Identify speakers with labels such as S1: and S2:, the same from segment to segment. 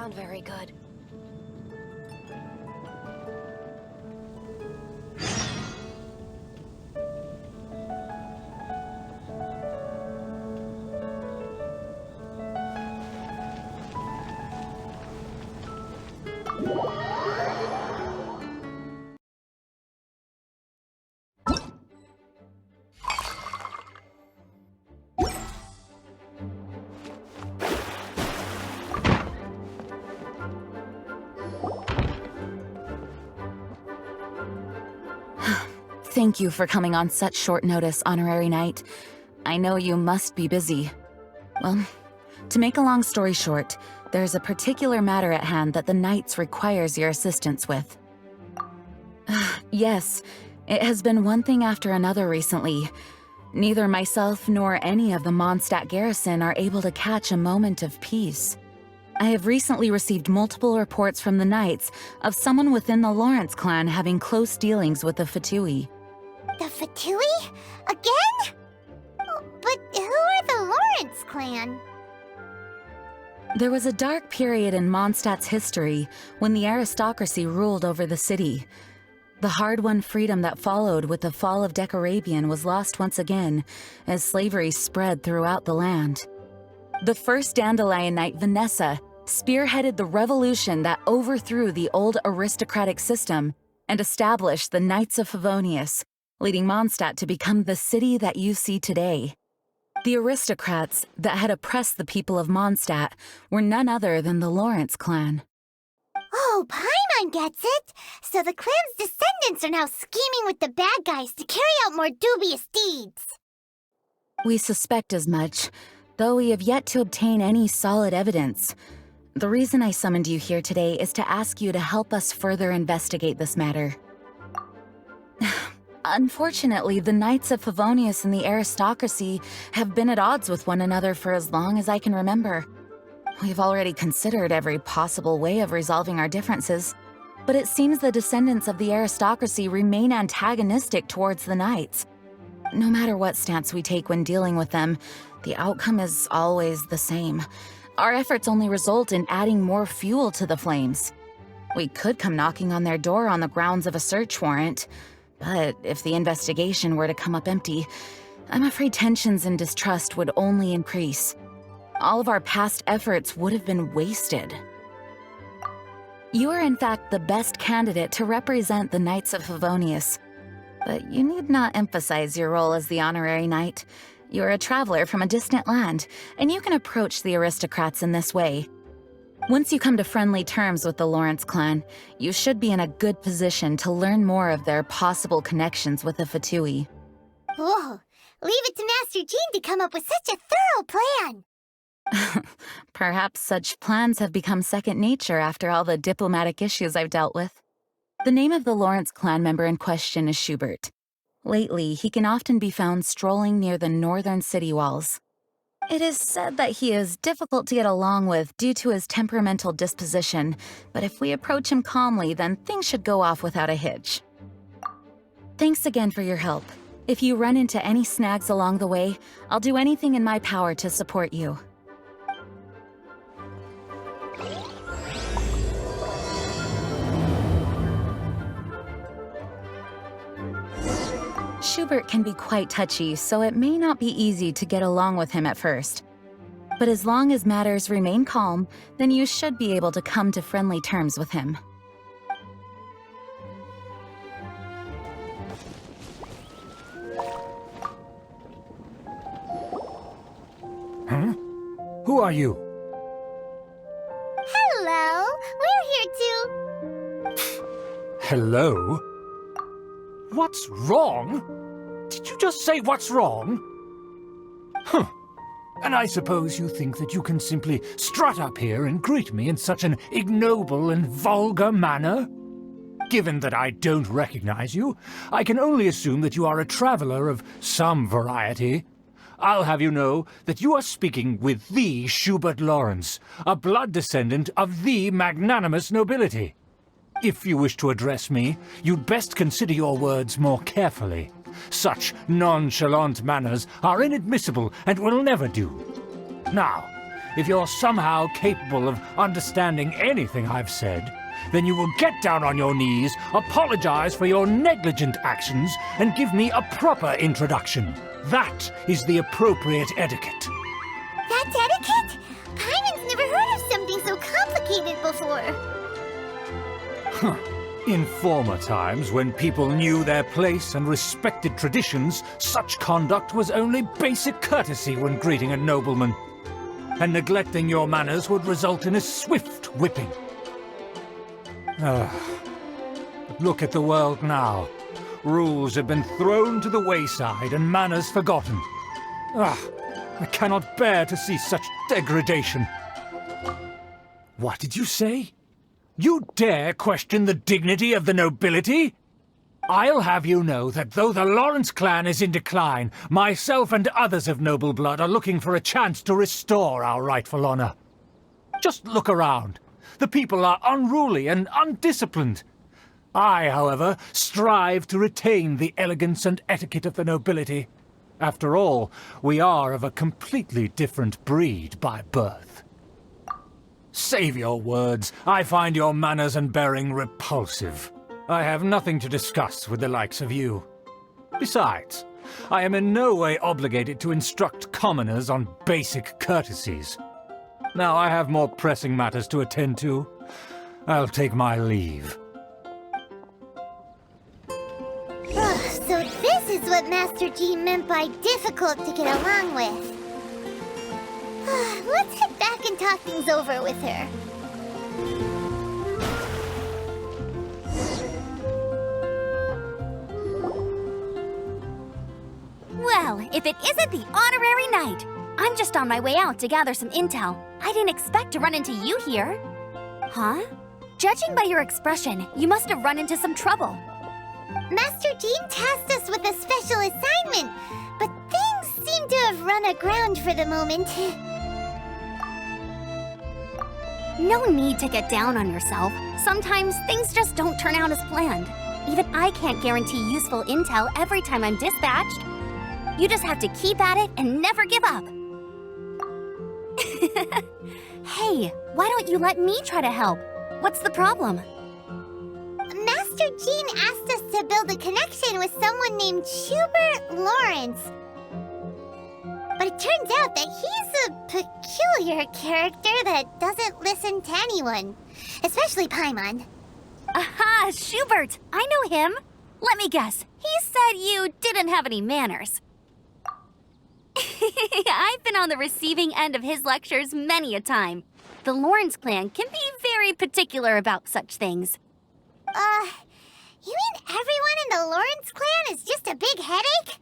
S1: sound very good.
S2: Thank you for coming on such short notice, Honorary Knight. I know you must be busy. Well, to make a long story short, there's a particular matter at hand that the Knights requires your assistance with. Yes, it has been one thing after another recently. Neither myself nor any of the Mondstadt garrison are able to catch a moment of peace. I have recently received multiple reports from the Knights of someone within the Lawrence clan having close dealings with the Fatui.
S3: The Fatui? Again? Oh, but who are the Lawrence clan?
S2: There was a dark period in Mondstadt's history when the aristocracy ruled over the city. The hard-won freedom that followed with the fall of Decarabian was lost once again as slavery spread throughout the land. The first Dandelion Knight, Vanessa, spearheaded the revolution that overthrew the old aristocratic system and established the Knights of Favonius, leading Mondstadt to become the city that you see today. The aristocrats that had oppressed the people of Mondstadt were none other than the Lawrence clan.
S3: Oh, Paimon gets it! So the clan's descendants are now scheming with the bad guys to carry out more dubious deeds.
S2: We suspect as much, though we have yet to obtain any solid evidence. The reason I summoned you here today is to ask you to help us further investigate this matter. Unfortunately, the Knights of Favonius and the aristocracy have been at odds with one another for as long as I can remember. We've already considered every possible way of resolving our differences, but it seems the descendants of the aristocracy remain antagonistic towards the Knights. No matter what stance we take when dealing with them, the outcome is always the same. Our efforts only result in adding more fuel to the flames. We could come knocking on their door on the grounds of a search warrant, but if the investigation were to come up empty, I'm afraid tensions and distrust would only increase. All of our past efforts would have been wasted. You are in fact the best candidate to represent the Knights of Favonius, but you need not emphasize your role as the Honorary Knight. You're a traveler from a distant land, and you can approach the aristocrats in this way. Once you come to friendly terms with the Lawrence clan, you should be in a good position to learn more of their possible connections with the Fatui.
S3: Whoa, leave it to Master Jean to come up with such a thorough plan!
S2: Perhaps such plans have become second nature after all the diplomatic issues I've dealt with. The name of the Lawrence clan member in question is Schubert. Lately, he can often be found strolling near the northern city walls. It is said that he is difficult to get along with due to his temperamental disposition, but if we approach him calmly, then things should go off without a hitch. Thanks again for your help. If you run into any snags along the way, I'll do anything in my power to support you. Schubert can be quite touchy, so it may not be easy to get along with him at first. But as long as matters remain calm, then you should be able to come to friendly terms with him.
S4: Huh? Who are you?
S3: Hello, we're here too.
S4: Hello? What's wrong? Did you just say what's wrong? Huh. And I suppose you think that you can simply strut up here and greet me in such an ignoble and vulgar manner? Given that I don't recognize you, I can only assume that you are a traveler of some variety. I'll have you know that you are speaking with the Schubert Lawrence, a blood descendant of the magnanimous nobility. If you wish to address me, you'd best consider your words more carefully. Such nonchalant manners are inadmissible and will never do. Now, if you're somehow capable of understanding anything I've said, then you will get down on your knees, apologize for your negligent actions, and give me a proper introduction. That is the appropriate etiquette.
S3: That's etiquette? Paimon's never heard of something so complicated before.
S4: In former times, when people knew their place and respected traditions, such conduct was only basic courtesy when greeting a nobleman. And neglecting your manners would result in a swift whipping. Look at the world now. Rules have been thrown to the wayside and manners forgotten. I cannot bear to see such degradation. What did you say? You dare question the dignity of the nobility? I'll have you know that though the Lawrence clan is in decline, myself and others of noble blood are looking for a chance to restore our rightful honor. Just look around. The people are unruly and undisciplined. I, however, strive to retain the elegance and etiquette of the nobility. After all, we are of a completely different breed by birth. Save your words. I find your manners and bearing repulsive. I have nothing to discuss with the likes of you. Besides, I am in no way obligated to instruct commoners on basic courtesies. Now I have more pressing matters to attend to. I'll take my leave.
S3: So this is what Master G meant by difficult to get along with. Let's head back and talk things over with her.
S1: Well, if it isn't the honorary knight! I'm just on my way out to gather some intel. I didn't expect to run into you here. Huh? Judging by your expression, you must have run into some trouble.
S3: Master Jean tasked us with a special assignment, but things seem to have run aground for the moment.
S1: No need to get down on yourself. Sometimes things just don't turn out as planned. Even I can't guarantee useful intel every time I'm dispatched. You just have to keep at it and never give up. Hey, why don't you let me try to help? What's the problem?
S3: Master Jean asked us to build a connection with someone named Schubert Lawrence. But it turns out that he's a peculiar character that doesn't listen to anyone, especially Paimon.
S1: Aha, Schubert! I know him! Let me guess, he said you didn't have any manners. I've been on the receiving end of his lectures many a time. The Lawrence clan can be very particular about such things.
S3: You mean everyone in the Lawrence clan is just a big headache?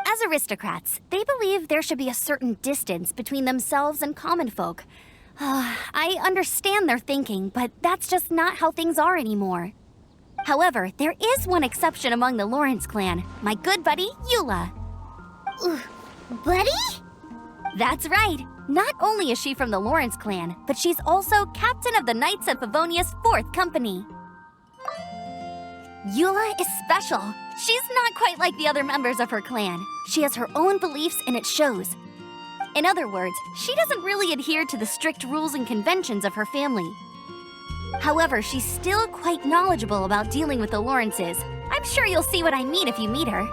S1: As aristocrats, they believe there should be a certain distance between themselves and common folk. I understand their thinking, but that's just not how things are anymore. However, there is one exception among the Lawrence clan, my good buddy, Eula.
S3: Buddy?
S1: That's right. Not only is she from the Lawrence clan, but she's also captain of the Knights of Favonia's 4th Company. Eula is special. She's not quite like the other members of her clan. She has her own beliefs and it shows. In other words, she doesn't really adhere to the strict rules and conventions of her family. However, she's still quite knowledgeable about dealing with the Lawrences. I'm sure you'll see what I mean if you meet her.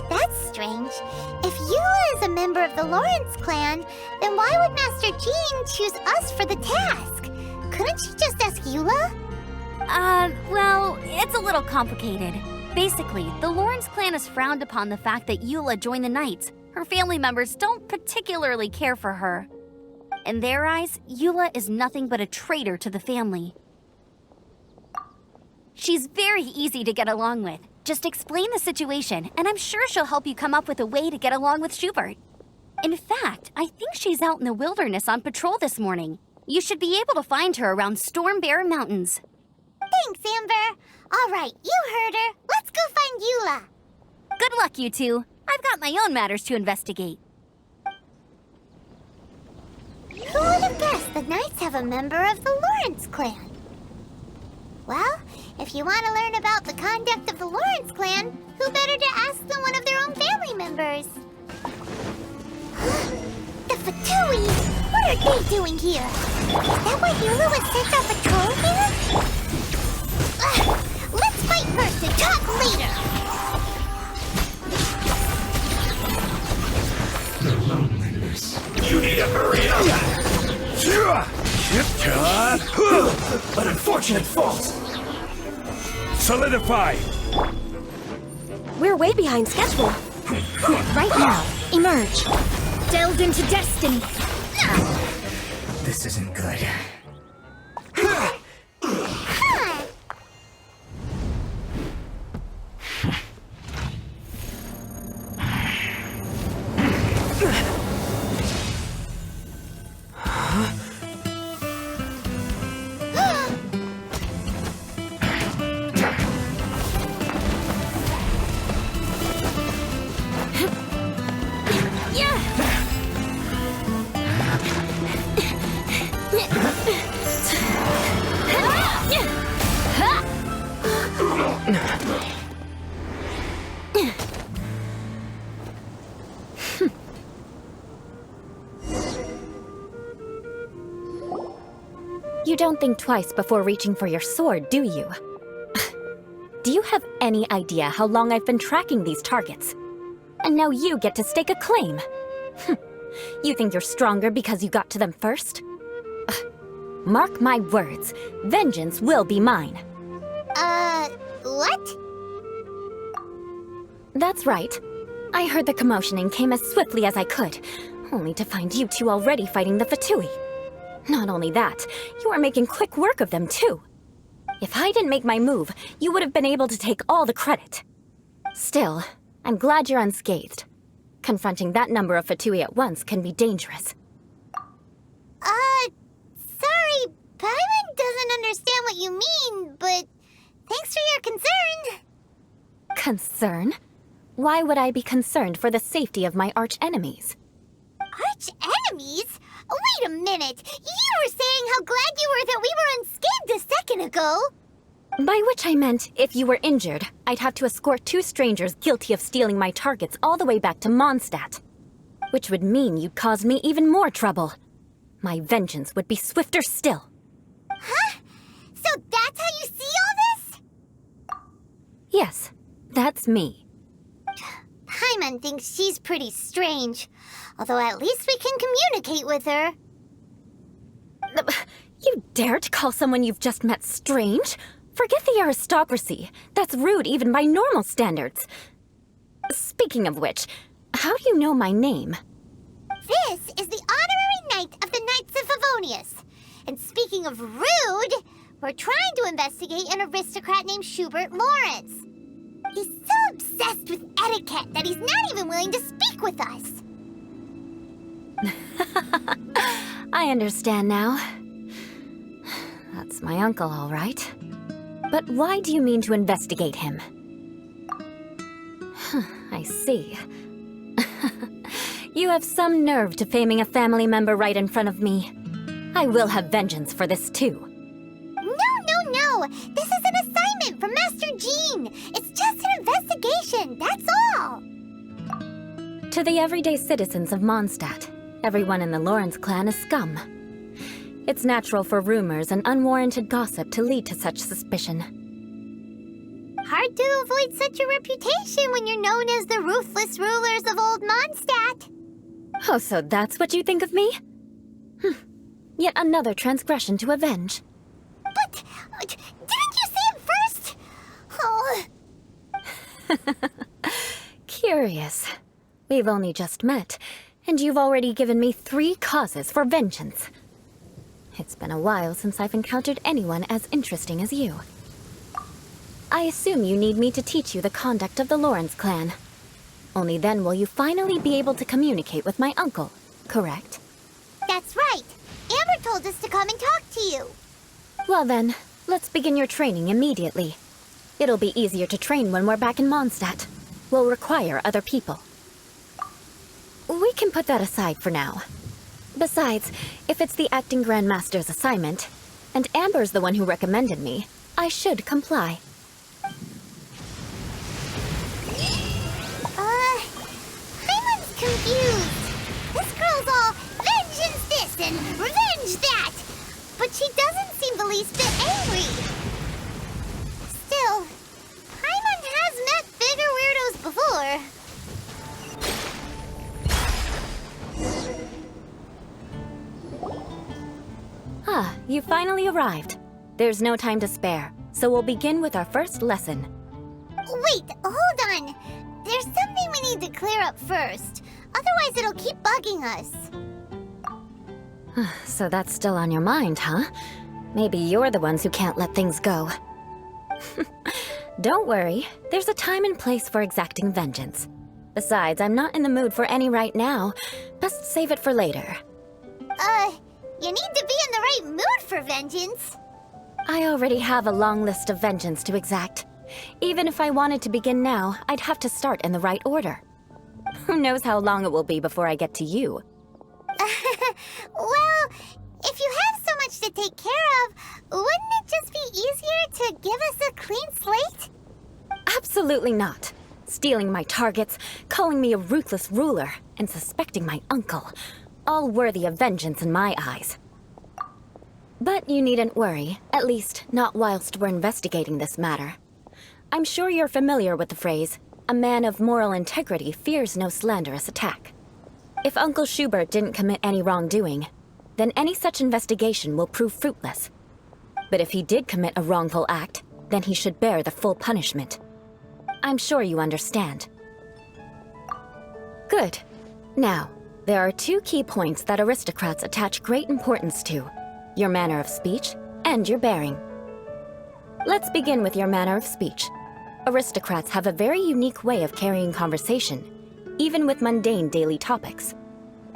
S3: That's strange. If Eula is a member of the Lawrence clan, then why would Master Jean choose us for the task? Couldn't she just ask Eula?
S1: Well, it's a little complicated. Basically, the Lawrence clan has frowned upon the fact that Eula joined the Knights. Her family members don't particularly care for her. In their eyes, Eula is nothing but a traitor to the family. She's very easy to get along with. Just explain the situation, and I'm sure she'll help you come up with a way to get along with Schubert. In fact, I think she's out in the wilderness on patrol this morning. You should be able to find her around Storm Bear Mountains.
S3: Thanks, Amber. All right, you heard her. Let's go find Eula.
S1: Good luck, you two. I've got my own matters to investigate.
S3: Who would have guessed the Knights have a member of the Lawrence clan? Well, if you want to learn about the conduct of the Lawrence clan, who better to ask than one of their own family members? The Fatui? What are they doing here? Is that why Eula was sent on patrol here? Let's fight first and talk later!
S4: The loneliness. You need to hurry up! An unfortunate fault! Solidify!
S1: We're way behind schedule. Right now, emerge. Delve into destiny.
S4: This isn't good.
S5: You don't think twice before reaching for your sword, do you? Do you have any idea how long I've been tracking these targets? And now you get to stake a claim. You think you're stronger because you got to them first? Mark my words, vengeance will be mine.
S3: What?
S5: That's right. I heard the commotion and came as swiftly as I could, only to find you two already fighting the Fatui. Not only that, you are making quick work of them too. If I didn't make my move, you would have been able to take all the credit. Still, I'm glad you're unscathed. Confronting that number of Fatui at once can be dangerous.
S3: Sorry, Paimon doesn't understand what you mean, but thanks for your concern.
S5: Concern? Why would I be concerned for the safety of my arch-enemies?
S3: Arch-enemies? Wait a minute! You were saying how glad you were that we were unscathed a second ago!
S5: By which I meant, if you were injured, I'd have to escort two strangers guilty of stealing my targets all the way back to Mondstadt. Which would mean you'd cause me even more trouble. My vengeance would be swifter still.
S3: Huh? So that's how you see all this?
S5: Yes, that's me.
S3: Paimon thinks she's pretty strange. Although at least we can communicate with her.
S5: You dare to call someone you've just met strange? Forget the aristocracy. That's rude even by normal standards. Speaking of which, how do you know my name?
S3: This is the honorary knight of the Knights of Favonius. And speaking of rude, we're trying to investigate an aristocrat named Schubert Lawrence. He's so obsessed with etiquette that he's not even willing to speak with us.
S5: I understand now. That's my uncle, all right. But why do you mean to investigate him? I see. You have some nerve to faming a family member right in front of me. I will have vengeance for this too.
S3: No! This is an assignment from Master Jean! It's just an investigation, that's all!
S5: To the everyday citizens of Mondstadt, everyone in the Lawrence clan is scum. It's natural for rumors and unwarranted gossip to lead to such suspicion.
S3: Hard to avoid such a reputation when you're known as the ruthless rulers of old Mondstadt.
S5: Oh, so that's what you think of me? Yet another transgression to avenge.
S3: But, didn't you say it first? Oh.
S5: Curious. We've only just met, and you've already given me 3 causes for vengeance. It's been a while since I've encountered anyone as interesting as you. I assume you need me to teach you the conduct of the Lawrence clan. Only then will you finally be able to communicate with my uncle, correct?
S3: That's right. Amber told us to come and talk to you.
S5: Well then, let's begin your training immediately. It'll be easier to train when we're back in Mondstadt. We'll require other people. We can put that aside for now. Besides, if it's the acting Grandmaster's assignment, and Amber's the one who recommended me, I should comply.
S3: Paimon's confused. This girl's all
S5: you finally arrived. There's no time to spare, so we'll begin with our first lesson.
S3: Wait, hold on. There's something we need to clear up first. Otherwise, it'll keep bugging us.
S5: So that's still on your mind, huh? Maybe you're the ones who can't let things go. Don't worry, there's a time and place for exacting vengeance. Besides, I'm not in the mood for any right now. Best save it for later.
S3: You need to be in the right mood for vengeance.
S5: I already have a long list of vengeance to exact. Even if I wanted to begin now, I'd have to start in the right order. Who knows how long it will be before I get to you?
S3: Well, if you have so much to take care of, wouldn't it just be easier to give us a clean slate?
S5: Absolutely not. Stealing my targets, calling me a ruthless ruler, and suspecting my uncle. All worthy of vengeance in my eyes. But you needn't worry, at least not whilst we're investigating this matter. I'm sure you're familiar with the phrase, a man of moral integrity fears no slanderous attack. If Uncle Schubert didn't commit any wrongdoing, then any such investigation will prove fruitless. But if he did commit a wrongful act, then he should bear the full punishment. I'm sure you understand. Good. Now, there are two key points that aristocrats attach great importance to: your manner of speech and your bearing. Let's begin with your manner of speech. Aristocrats have a very unique way of carrying conversation, even with mundane daily topics.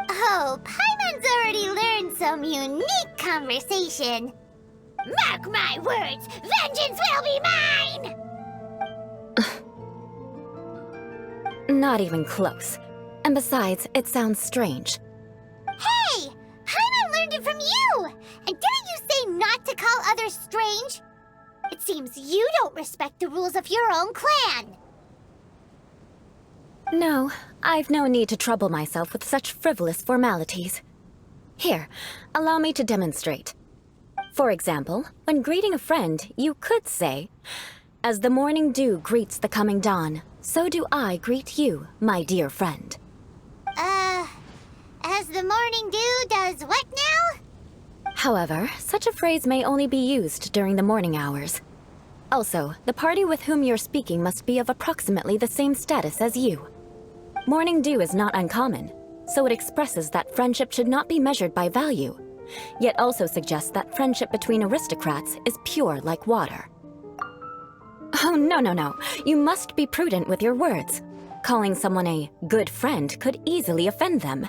S3: Oh, Paimon's already learned some unique conversation. Mark my words, vengeance will be mine!
S5: Not even close. And besides, it sounds strange.
S3: Hey! Paimon learned it from you! And didn't you say not to call others strange? It seems you don't respect the rules of your own clan.
S5: No, I've no need to trouble myself with such frivolous formalities. Here, allow me to demonstrate. For example, when greeting a friend, you could say, "As the morning dew greets the coming dawn, so do I greet you, my dear friend."
S3: As the morning dew does what now?
S5: However, such a phrase may only be used during the morning hours. Also, the party with whom you're speaking must be of approximately the same status as you. Morning dew is not uncommon, so it expresses that friendship should not be measured by value, yet also suggests that friendship between aristocrats is pure like water. Oh, no. You must be prudent with your words. Calling someone a good friend could easily offend them.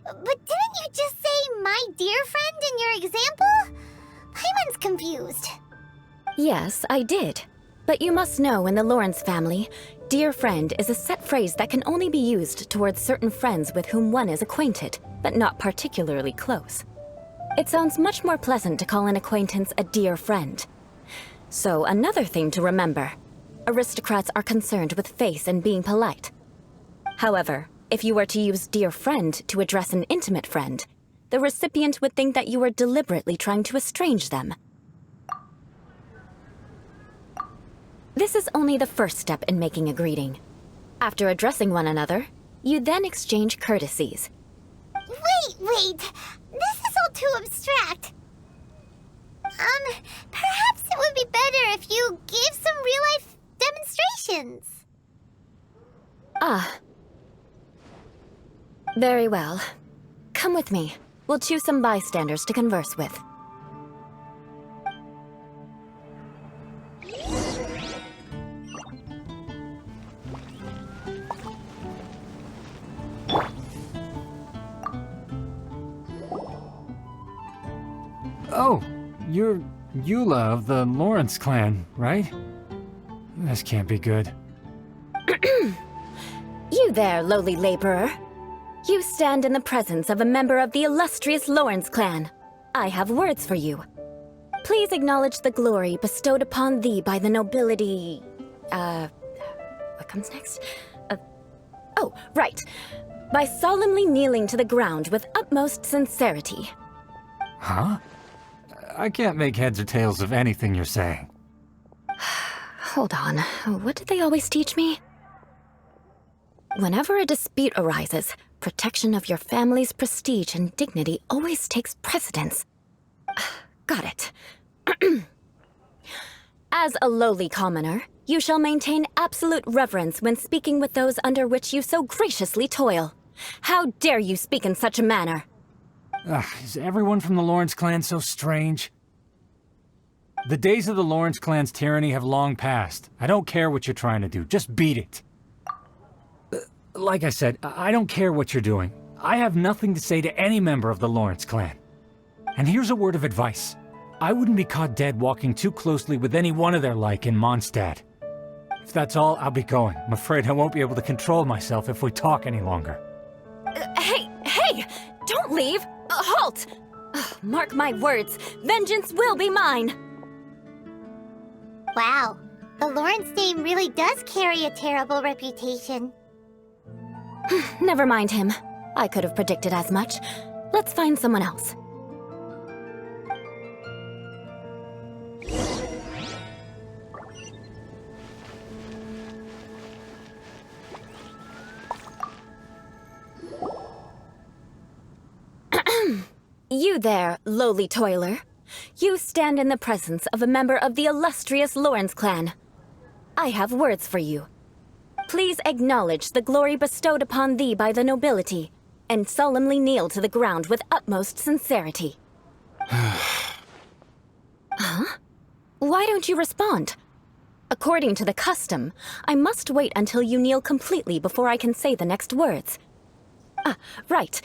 S3: But didn't you just say my dear friend in your example? Paimon's confused.
S5: Yes, I did. But you must know in the Lawrence family, dear friend is a set phrase that can only be used towards certain friends with whom one is acquainted, but not particularly close. It sounds much more pleasant to call an acquaintance a dear friend. So another thing to remember, aristocrats are concerned with face and being polite. However, if you were to use dear friend to address an intimate friend, the recipient would think that you were deliberately trying to estrange them. This is only the first step in making a greeting. After addressing one another, you then exchange courtesies.
S3: Wait! This is all too abstract. Perhaps it would be better if you gave some real-life demonstrations.
S5: Ah. Very well. Come with me. We'll choose some bystanders to converse with.
S4: Oh, you're Eula of the Lawrence clan, right? This can't be good.
S5: You there, lowly laborer. You stand in the presence of a member of the illustrious Lawrence clan. I have words for you. Please acknowledge the glory bestowed upon thee by the nobility... What comes next? Oh, right. By solemnly kneeling to the ground with utmost sincerity.
S4: Huh? I can't make heads or tails of anything you're saying.
S5: Hold on. What did they always teach me? Whenever a dispute arises, protection of your family's prestige and dignity always takes precedence. Got it. As a lowly commoner, you shall maintain absolute reverence when speaking with those under which you so graciously toil. How dare you speak in such a manner?
S4: Is everyone from the Lawrence clan so strange? The days of the Lawrence clan's tyranny have long passed. I don't care what you're trying to do, just beat it. Like I said, I don't care what you're doing. I have nothing to say to any member of the Lawrence clan. And here's a word of advice. I wouldn't be caught dead walking too closely with any one of their like in Mondstadt. If that's all, I'll be going. I'm afraid I won't be able to control myself if we talk any longer.
S5: Hey! Don't leave! Halt! Mark my words, vengeance will be mine!
S3: Wow, the Lawrence name really does carry a terrible reputation.
S5: Never mind him. I could have predicted as much. Let's find someone else. You there, lowly toiler. You stand in the presence of a member of the illustrious Lawrence clan. I have words for you. Please acknowledge the glory bestowed upon thee by the nobility, and solemnly kneel to the ground with utmost sincerity. Huh? Why don't you respond? According to the custom, I must wait until you kneel completely before I can say the next words. Right.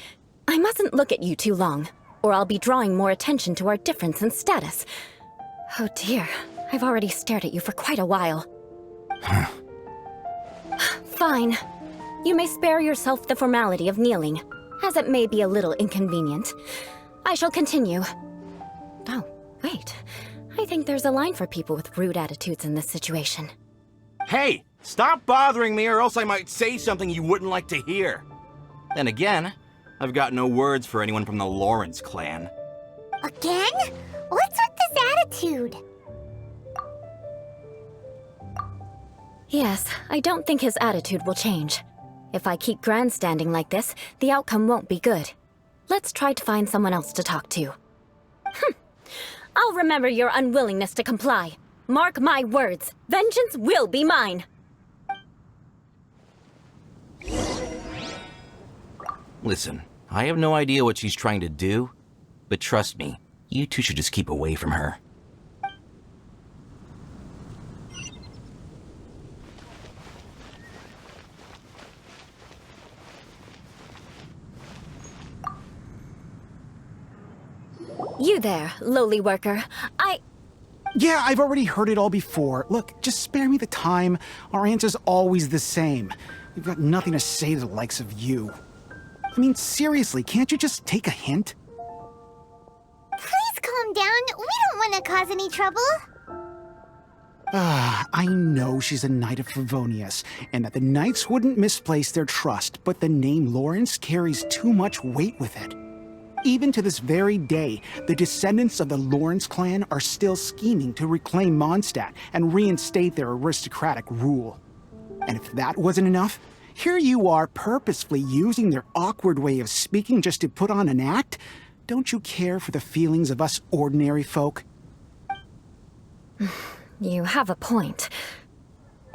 S5: I mustn't look at you too long, or I'll be drawing more attention to our difference in status. Oh dear, I've already stared at you for quite a while. Fine. You may spare yourself the formality of kneeling, as it may be a little inconvenient. I shall continue. Oh, wait. I think there's a line for people with rude attitudes in this situation.
S6: Hey, stop bothering me or else I might say something you wouldn't like to hear. Then again, I've got no words for anyone from the Lawrence clan.
S3: Again? What's with this attitude?
S5: Yes, I don't think his attitude will change. If I keep grandstanding like this, the outcome won't be good. Let's try to find someone else to talk to. I'll remember your unwillingness to comply. Mark my words, vengeance will be mine.
S6: Listen, I have no idea what she's trying to do, but trust me, you two should just keep away from her.
S5: You there, lowly worker.
S7: Yeah, I've already heard it all before. Look, just spare me the time. Our answer's always the same. We've got nothing to say to the likes of you. I mean, seriously, can't you just take a hint?
S3: Please calm down. We don't want to cause any trouble.
S7: I know she's a Knight of Favonius, and that the Knights wouldn't misplace their trust, but the name Lawrence carries too much weight with it. Even to this very day, the descendants of the Lawrence clan are still scheming to reclaim Mondstadt and reinstate their aristocratic rule. And if that wasn't enough, here you are purposefully using their awkward way of speaking just to put on an act? Don't you care for the feelings of us ordinary folk?
S5: You have a point.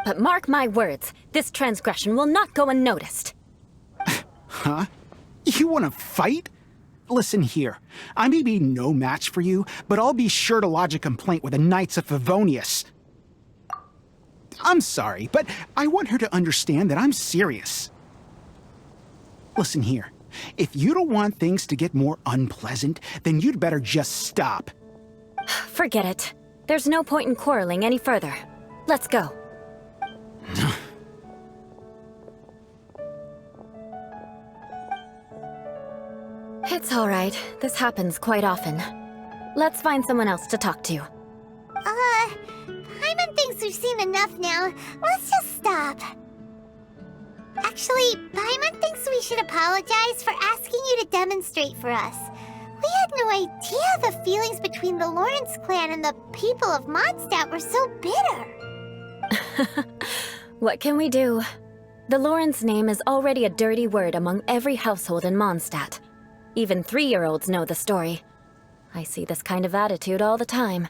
S5: But mark my words, this transgression will not go unnoticed.
S7: Huh? You want to fight? Listen here, I may be no match for you, but I'll be sure to lodge a complaint with the Knights of Favonius. I'm sorry, but I want her to understand that I'm serious. Listen here, if you don't want things to get more unpleasant, then you'd better just stop.
S5: Forget it. There's no point in quarreling any further. Let's go. It's all right. This happens quite often. Let's find someone else to talk to.
S3: Paimon thinks we've seen enough now. Let's just stop. Actually, Paimon thinks we should apologize for asking you to demonstrate for us. We had no idea the feelings between the Lawrence clan and the people of Mondstadt were so bitter.
S5: What can we do? The Lawrence name is already a dirty word among every household in Mondstadt. Even 3-year-olds know the story. I see this kind of attitude all the time.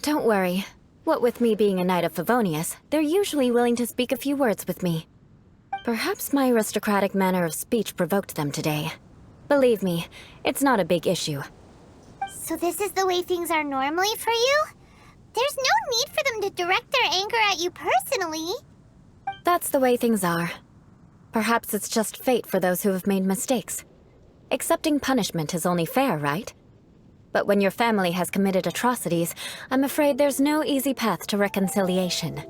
S5: Don't worry. What with me being a Knight of Favonius, they're usually willing to speak a few words with me. Perhaps my aristocratic manner of speech provoked them today. Believe me, it's not a big issue.
S3: So this is the way things are normally for you? There's no need for them to direct their anger at you personally.
S5: That's the way things are. Perhaps it's just fate for those who have made mistakes. Accepting punishment is only fair, right? But when your family has committed atrocities, I'm afraid there's no easy path to reconciliation.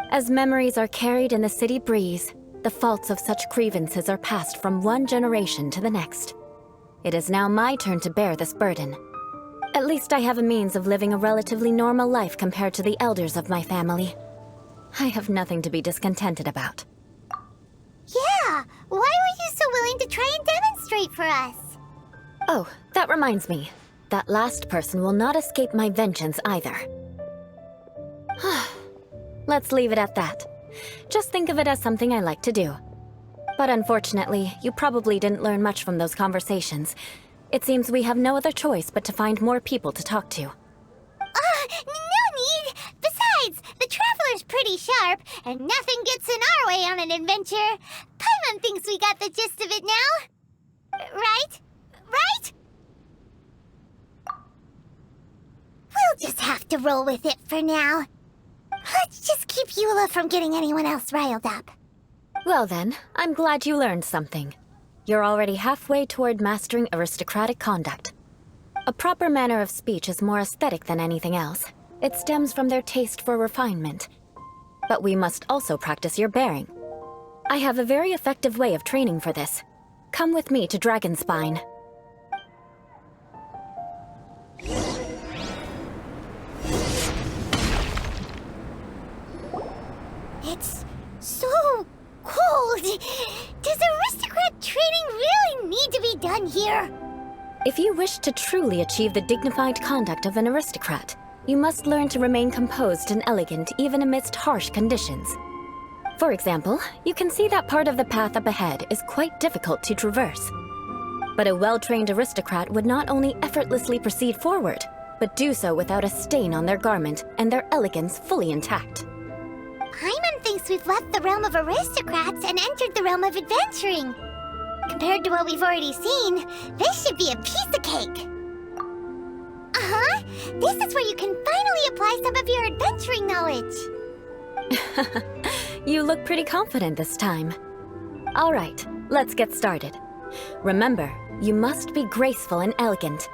S5: As memories are carried in the city breeze, the faults of such grievances are passed from one generation to the next. It is now my turn to bear this burden. At least I have a means of living a relatively normal life compared to the elders of my family. I have nothing to be discontented about.
S3: Yeah, why were you so willing to try and demonstrate for us?
S5: Oh, that reminds me. That last person will not escape my vengeance either. Let's leave it at that. Just think of it as something I like to do. But unfortunately, you probably didn't learn much from those conversations. It seems we have no other choice but to find more people to talk to.
S3: No need! Besides, the Traveler's pretty sharp, and nothing gets in our way on an adventure. Paimon thinks we got the gist of it now. Right? Right? We'll just have to roll with it for now. Let's just keep Eula from getting anyone else riled up.
S5: Well then, I'm glad you learned something. You're already halfway toward mastering aristocratic conduct. A proper manner of speech is more aesthetic than anything else. It stems from their taste for refinement. But we must also practice your bearing. I have a very effective way of training for this. Come with me to Dragonspine.
S3: It's so cold. Does aristocrat training really need to be done here?
S5: If you wish to truly achieve the dignified conduct of an aristocrat, you must learn to remain composed and elegant even amidst harsh conditions. For example, you can see that part of the path up ahead is quite difficult to traverse. But a well-trained aristocrat would not only effortlessly proceed forward, but do so without a stain on their garment and their elegance fully intact.
S3: Paimon thinks we've left the realm of aristocrats and entered the realm of adventuring. Compared to what we've already seen, this should be a piece of cake. Uh-huh. This is where you can finally apply some of your adventuring knowledge.
S5: You look pretty confident this time. All right, let's get started. Remember, you must be graceful and elegant.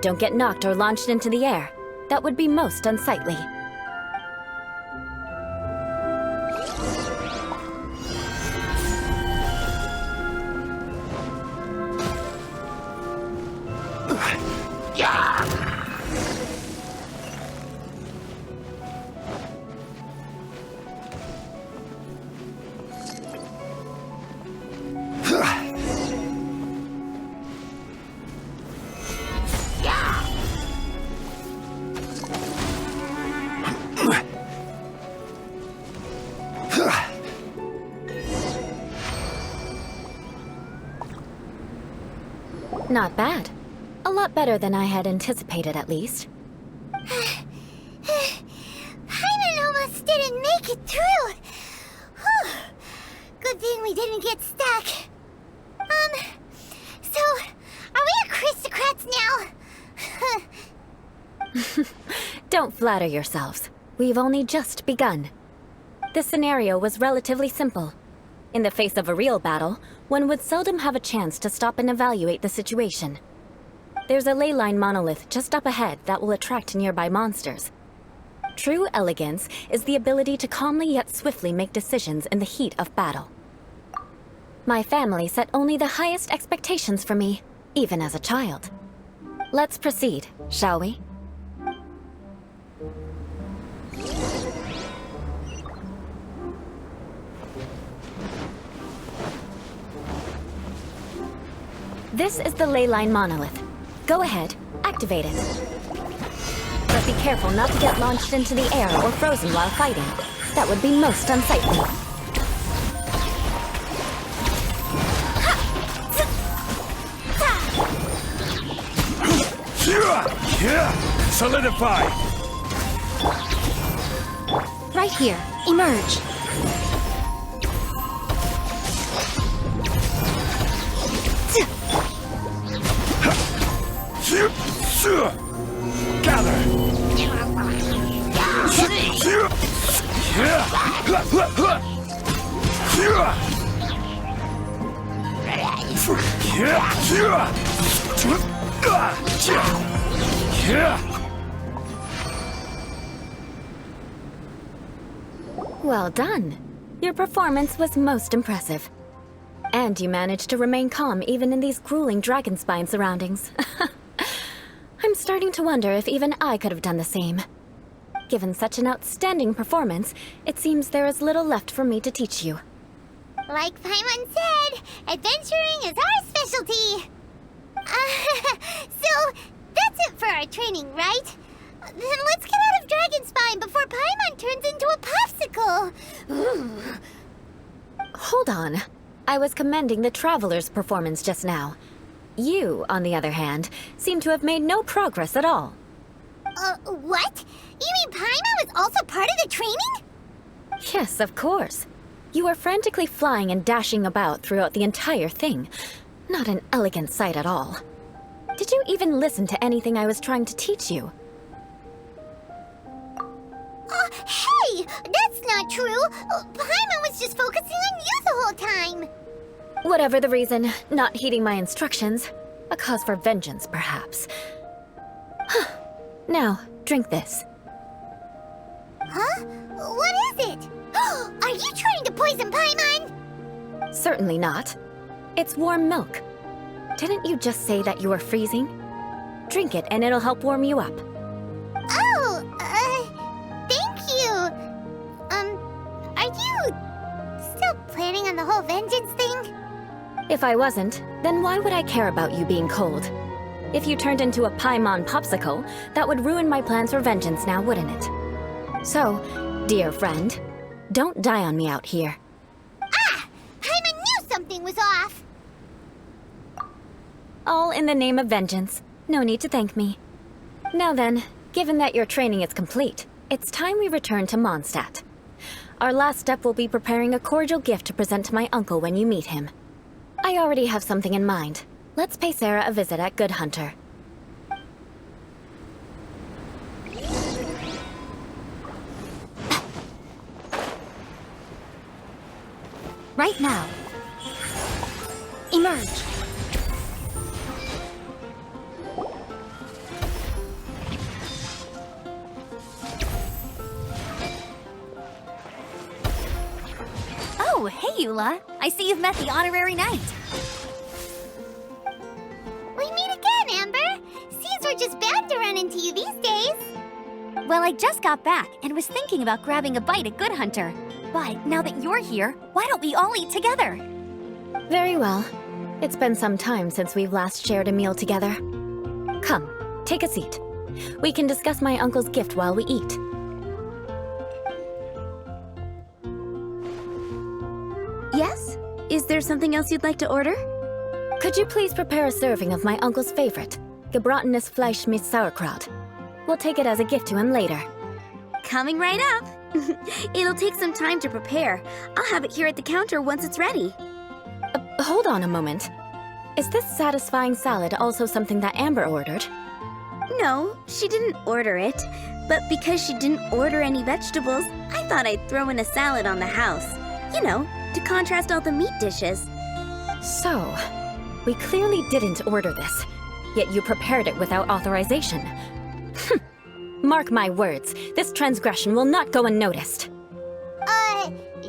S5: Don't get knocked or launched into the air. That would be most unsightly. Not bad. A lot better than I had anticipated, at least.
S3: Paimon almost didn't make it through. Whew. Good thing we didn't get stuck. So, are we aristocrats now?
S5: Don't flatter yourselves. We've only just begun. This scenario was relatively simple. In the face of a real battle, one would seldom have a chance to stop and evaluate the situation. There's a ley line monolith just up ahead that will attract nearby monsters. True elegance is the ability to calmly yet swiftly make decisions in the heat of battle. My family set only the highest expectations for me, even as a child. Let's proceed, shall we? This is the ley line monolith. Go ahead, activate it. But be careful not to get launched into the air or frozen while fighting. That would be most unsightly.
S4: Solidify!
S5: Right here. Emerge. Well done. Your performance was most impressive. And you managed to remain calm even in these grueling dragon spine surroundings. I'm starting to wonder if even I could have done the same. Given such an outstanding performance, it seems there is little left for me to teach you.
S3: Like Paimon said, adventuring is our specialty. So, that's it for our training, right? Then let's get out of Dragon Spine before Paimon turns into a popsicle.
S5: Hold on. I was commending the Traveler's performance just now. You, on the other hand, seem to have made no progress at all.
S3: What? You mean Paimon was also part of the training?
S5: Yes, of course. You were frantically flying and dashing about throughout the entire thing. Not an elegant sight at all. Did you even listen to anything I was trying to teach you?
S3: Hey! That's not true! Paimon was just focusing on you the whole time!
S5: Whatever the reason, not heeding my instructions. A cause for vengeance, perhaps. Now, drink this.
S3: Huh? What is it? Are you trying to poison Paimon?
S5: Certainly not. It's warm milk. Didn't you just say that you were freezing? Drink it and it'll help warm you up.
S3: Oh, thank you. Are you still planning on the whole vengeance thing?
S5: If I wasn't, then why would I care about you being cold? If you turned into a Paimon popsicle, that would ruin my plans for vengeance now, wouldn't it? So, dear friend, don't die on me out here.
S3: Ah! Paimon knew something was off!
S5: All in the name of vengeance. No need to thank me. Now then, given that your training is complete, it's time we return to Mondstadt. Our last step will be preparing a cordial gift to present to my uncle when you meet him. I already have something in mind. Let's pay Sarah a visit at Good Hunter.
S1: Right now. Emerge. Oh, hey, Eula. I see you've met the honorary knight.
S3: We meet again, Amber! Seems we're just bound to run into you these days.
S1: Well, I just got back and was thinking about grabbing a bite at Good Hunter. But now that you're here, why don't we all eat together?
S5: Very well. It's been some time since we've last shared a meal together. Come, take a seat. We can discuss my uncle's gift while we eat.
S8: Yes? Is there something else you'd like to order?
S5: Could you please prepare a serving of my uncle's favorite, gebratenes Fleisch mit Sauerkraut? We'll take it as a gift to him later.
S8: Coming right up. It'll take some time to prepare. I'll have it here at the counter once it's ready.
S5: Hold on a moment. Is this satisfying salad also something that Amber ordered?
S8: No, she didn't order it. But because she didn't order any vegetables, I thought I'd throw in a salad on the house. You know, to contrast all the meat dishes.
S5: So, we clearly didn't order this, yet you prepared it without authorization. Mark my words, this transgression will not go unnoticed.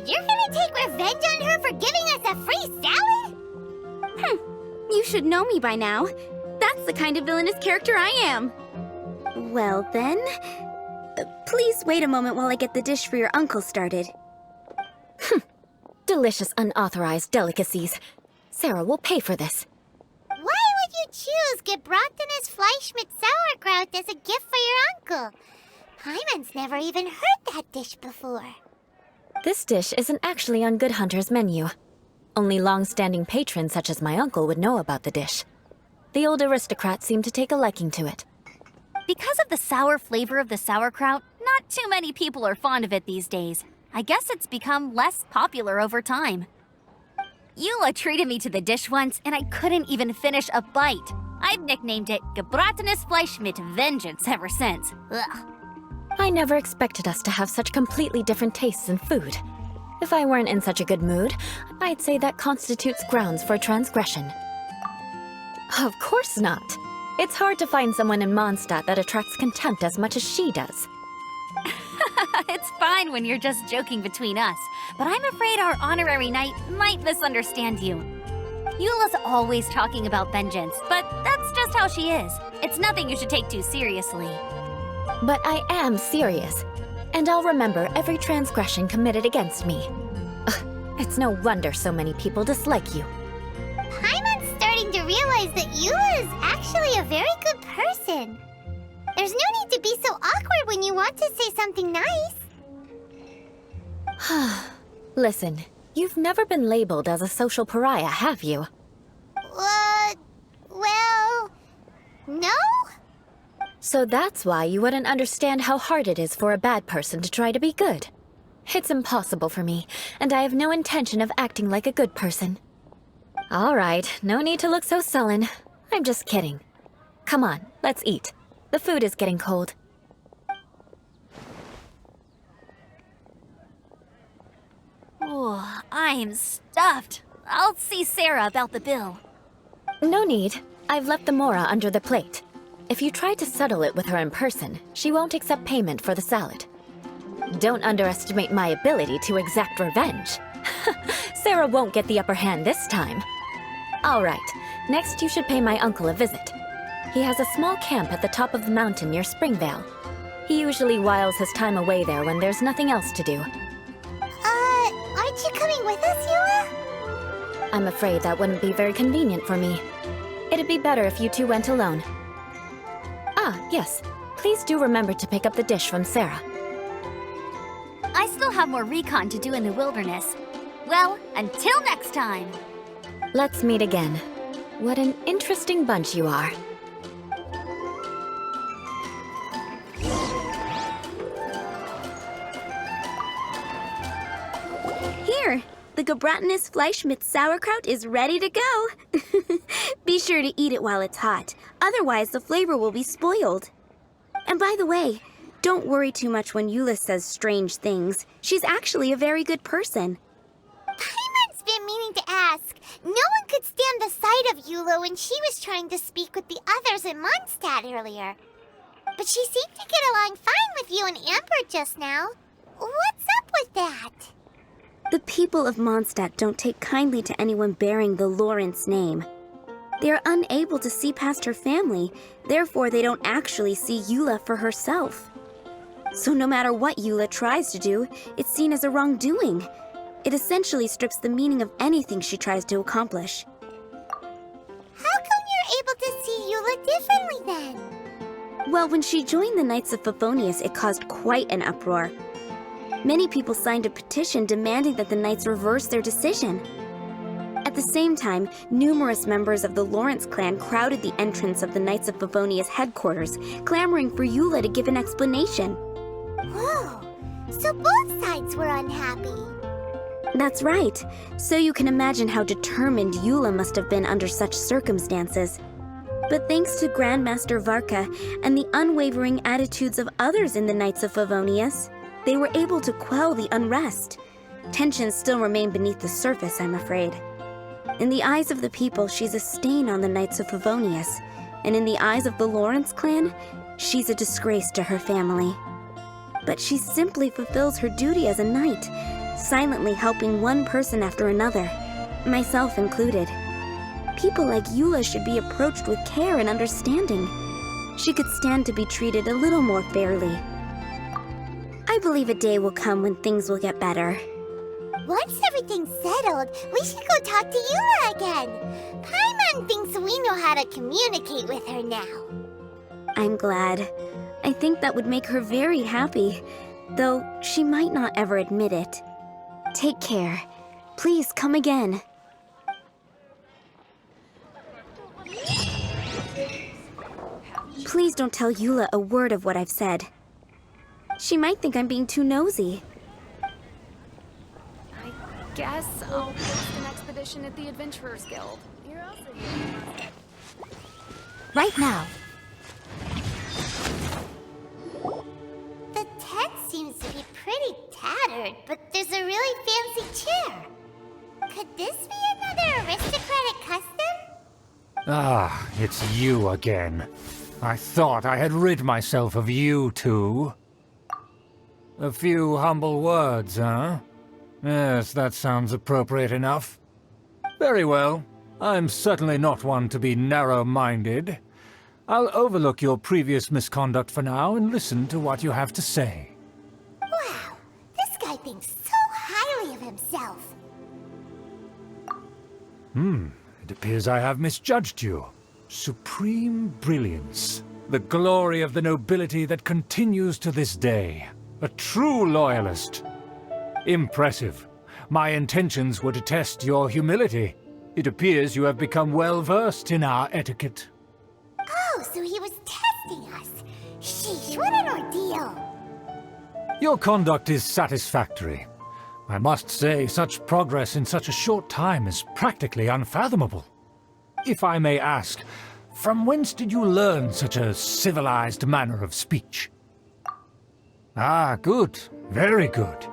S3: You're gonna take revenge on her for giving us a free salad?
S8: You should know me by now. That's the kind of villainous character I am. Well then, please wait a moment while I get the dish for your uncle started.
S5: Delicious unauthorized delicacies. Sarah will pay for this.
S3: Why would you choose gebratenes Fleisch mit Sauerkraut as a gift for your uncle? Paimon's never even heard that dish before.
S5: This dish isn't actually on Good Hunter's menu. Only long-standing patrons such as my uncle would know about the dish. The old aristocrat seemed to take a liking to it,
S1: Because of the sour flavor of the sauerkraut, not too many people are fond of it these days. I guess it's become less popular over time. Eula treated me to the dish once, and I couldn't even finish a bite. I've nicknamed it Gebratenes Fleisch mit Vengeance ever since. Ugh.
S5: I never expected us to have such completely different tastes in food. If I weren't in such a good mood, I'd say that constitutes grounds for transgression. Of course not. It's hard to find someone in Mondstadt that attracts contempt as much as she does.
S1: It's fine when you're just joking between us, but I'm afraid our honorary knight might misunderstand you. Eula's always talking about vengeance, but that's just how she is. It's nothing you should take too seriously.
S5: But I am serious, and I'll remember every transgression committed against me. Ugh, it's no wonder so many people dislike you.
S3: Paimon's starting to realize that Eula is actually a very good person. There's no need to be so awkward when you want to say something nice.
S5: Listen, you've never been labeled as a social pariah, have you?
S3: Well, no?
S5: So that's why you wouldn't understand how hard it is for a bad person to try to be good. It's impossible for me, and I have no intention of acting like a good person. All right, no need to look so sullen. I'm just kidding. Come on, let's eat. The food is getting cold.
S1: Oh, I'm stuffed. I'll see Sarah about the bill.
S5: No need. I've left the mora under the plate. If you try to settle it with her in person, she won't accept payment for the salad. Don't underestimate my ability to exact revenge. Sarah won't get the upper hand this time. All right, next you should pay my uncle a visit. He has a small camp at the top of the mountain near Springvale. He usually whiles his time away there when there's nothing else to do.
S3: Aren't you coming with us, Eula?
S5: I'm afraid that wouldn't be very convenient for me. It'd be better if you two went alone. Ah, yes. Please do remember to pick up the dish from Sarah.
S1: I still have more recon to do in the wilderness. Well, until next time.
S5: Let's meet again. What an interesting bunch you are.
S8: Here, the Gebratenes Fleisch mit sauerkraut is ready to go. Be sure to eat it while it's hot, otherwise the flavor will be spoiled. And by the way, don't worry too much when Eula says strange things. She's actually a very good person.
S3: Paimon's been meaning to ask. No one could stand the sight of Eula when she was trying to speak with the others in Mondstadt earlier. But she seemed to get along fine with you and Amber just now. What's up with that?
S8: The people of Mondstadt don't take kindly to anyone bearing the Lawrence name. They are unable to see past her family, therefore they don't actually see Eula for herself. So no matter what Eula tries to do, it's seen as a wrongdoing. It essentially strips the meaning of anything she tries to accomplish.
S3: How come you're able to see Eula differently then?
S8: Well, when she joined the Knights of Favonius, it caused quite an uproar. Many people signed a petition demanding that the Knights reverse their decision. At the same time, numerous members of the Lawrence clan crowded the entrance of the Knights of Favonius headquarters, clamoring for Eula to give an explanation.
S3: Whoa, so both sides were unhappy.
S8: That's right. So you can imagine how determined Eula must have been under such circumstances. But thanks to Grandmaster Varka and the unwavering attitudes of others in the Knights of Favonius, they were able to quell the unrest. Tensions still remain beneath the surface, I'm afraid. In the eyes of the people, she's a stain on the Knights of Favonius, and in the eyes of the Lawrence clan, she's a disgrace to her family. But she simply fulfills her duty as a knight, silently helping one person after another, myself included. People like Eula should be approached with care and understanding. She could stand to be treated a little more fairly. I believe a day will come when things will get better.
S3: Once everything's settled, we should go talk to Eula again. Paimon thinks we know how to communicate with her now.
S8: I'm glad. I think that would make her very happy, though she might not ever admit it. Take care. Please come again. Please don't tell Eula a word of what I've said. She might think I'm being too nosy.
S9: I guess I'll post an expedition at the Adventurers Guild. You're also here.
S5: Right now.
S3: The tent seems to be pretty tattered, but there's a really fancy chair. Could this be another aristocratic custom?
S4: Ah, it's you again. I thought I had rid myself of you two. A few humble words, huh? Yes, that sounds appropriate enough. Very well. I'm certainly not one to be narrow-minded. I'll overlook your previous misconduct for now and listen to what you have to say.
S3: Wow, this guy thinks so highly of himself.
S4: It appears I have misjudged you. Supreme brilliance. The glory of the nobility that continues to this day. A true loyalist. Impressive. My intentions were to test your humility. It appears you have become well-versed in our etiquette.
S3: Oh, so he was testing us. Sheesh, what an ordeal.
S4: Your conduct is satisfactory. I must say, such progress in such a short time is practically unfathomable. If I may ask, from whence did you learn such a civilized manner of speech? Ah, good. Very good.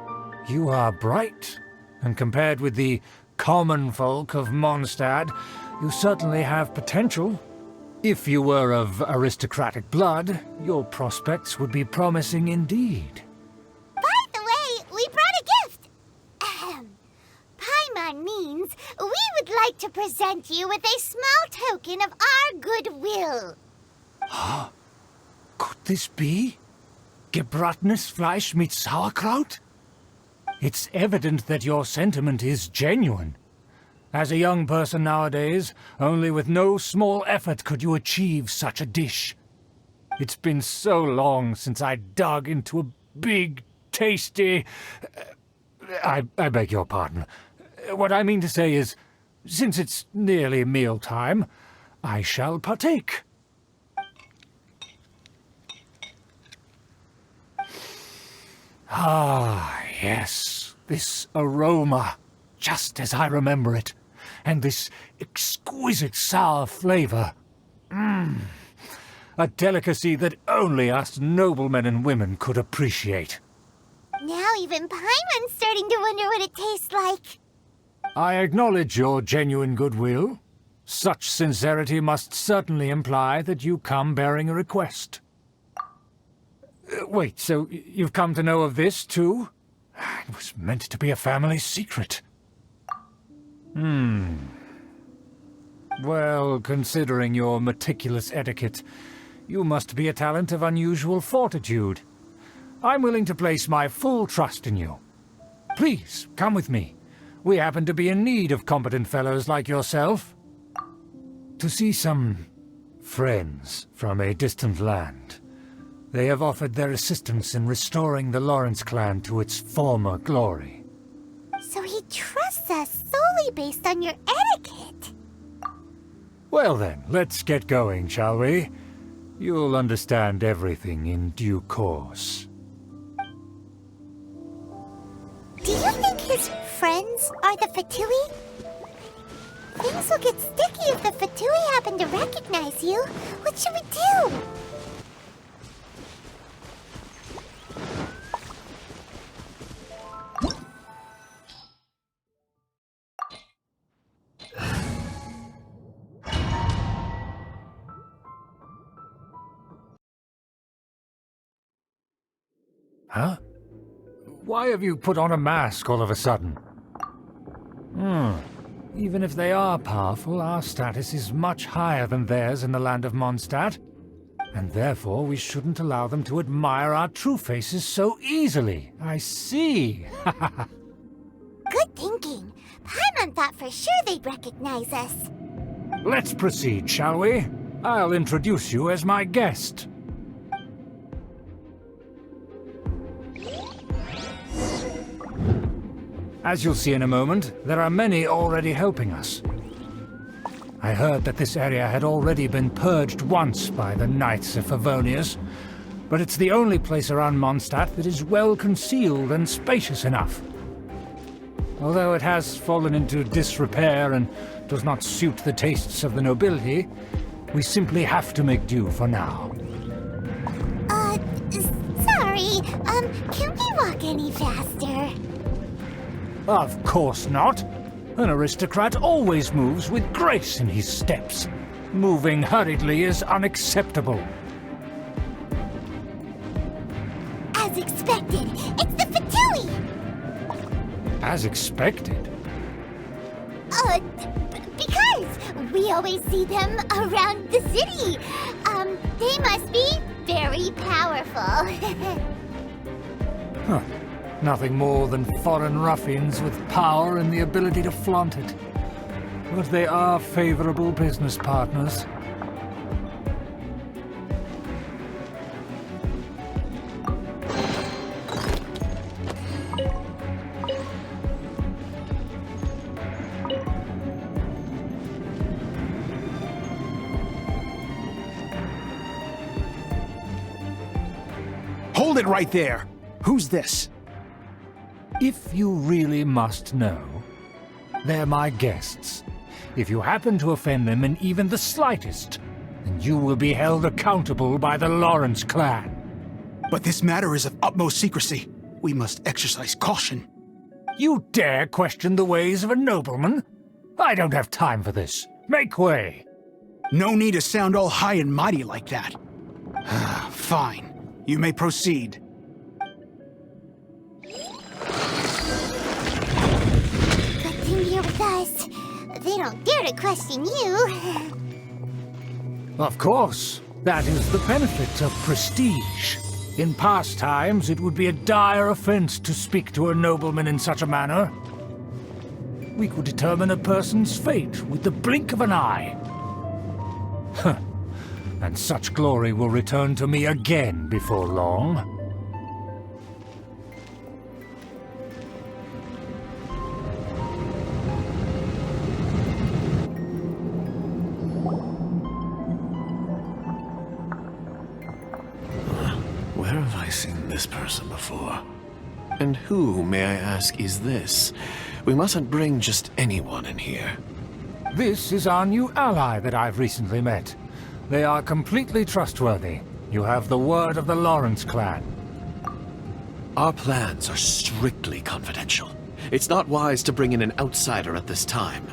S4: You are bright, and compared with the common folk of Mondstadt, you certainly have potential. If you were of aristocratic blood, your prospects would be promising indeed.
S3: By the way, we brought a gift. Paimon means we would like to present you with a small token of our goodwill.
S4: Could this be? Gebratnes Fleisch mit Sauerkraut? It's evident that your sentiment is genuine. As a young person nowadays, only with no small effort could you achieve such a dish. It's been so long since I dug into a big, tasty... I beg your pardon. What I mean to say is, since it's nearly mealtime, I shall partake. Ah, yes, this aroma, just as I remember it, and this exquisite sour flavor. A delicacy that only us noblemen and women could appreciate.
S3: Now even Paimon's starting to wonder what it tastes like.
S4: I acknowledge your genuine goodwill. Such sincerity must certainly imply that you come bearing a request. Wait, so you've come to know of this, too? It was meant to be a family secret. Well, considering your meticulous etiquette, you must be a talent of unusual fortitude. I'm willing to place my full trust in you. Please, come with me. We happen to be in need of competent fellows like yourself. To see some friends from a distant land. They have offered their assistance in restoring the Lawrence clan to its former glory.
S3: So he trusts us solely based on your etiquette.
S4: Well then, let's get going, shall we? You'll understand everything in due course.
S3: Do you think his friends are the Fatui? Things will get sticky if the Fatui happen to recognize you. What should we do?
S4: Huh? Why have you put on a mask all of a sudden? Even if they are powerful, our status is much higher than theirs in the land of Mondstadt. And therefore we shouldn't allow them to admire our true faces so easily. I see.
S3: Good thinking. Paimon thought for sure they'd recognize us.
S4: Let's proceed, shall we? I'll introduce you as my guest. As you'll see in a moment, there are many already helping us. I heard that this area had already been purged once by the Knights of Favonius, but it's the only place around Mondstadt that is well concealed and spacious enough. Although it has fallen into disrepair and does not suit the tastes of the nobility, we simply have to make do for now.
S3: Sorry, can we walk any faster?
S4: Of course not. An aristocrat always moves with grace in his steps. Moving hurriedly is unacceptable.
S3: As expected, it's the Fatui!
S4: As expected.
S3: Because we always see them around the city. They must be very powerful.
S4: Huh. Nothing more than foreign ruffians with power and the ability to flaunt it. But they are favorable business partners.
S7: Hold it right there! Who's this?
S4: If you really must know, they're my guests. If you happen to offend them in even the slightest, then you will be held accountable by the Lawrence clan.
S7: But this matter is of utmost secrecy. We must exercise caution.
S4: You dare question the ways of a nobleman? I don't have time for this. Make way!
S7: No need to sound all high and mighty like that. Fine. You may proceed.
S3: Good thing you're with us. They don't dare to question you.
S4: Of course. That is the benefit of prestige. In past times, it would be a dire offense to speak to a nobleman in such a manner. We could determine a person's fate with the blink of an eye. Huh. And such glory will return to me again before long.
S10: Where have I seen this person before? And who, may I ask, is this? We mustn't bring just anyone in here.
S4: This is our new ally that I've recently met. They are completely trustworthy. You have the word of the Lawrence clan.
S10: Our plans are strictly confidential. It's not wise to bring in an outsider at this time.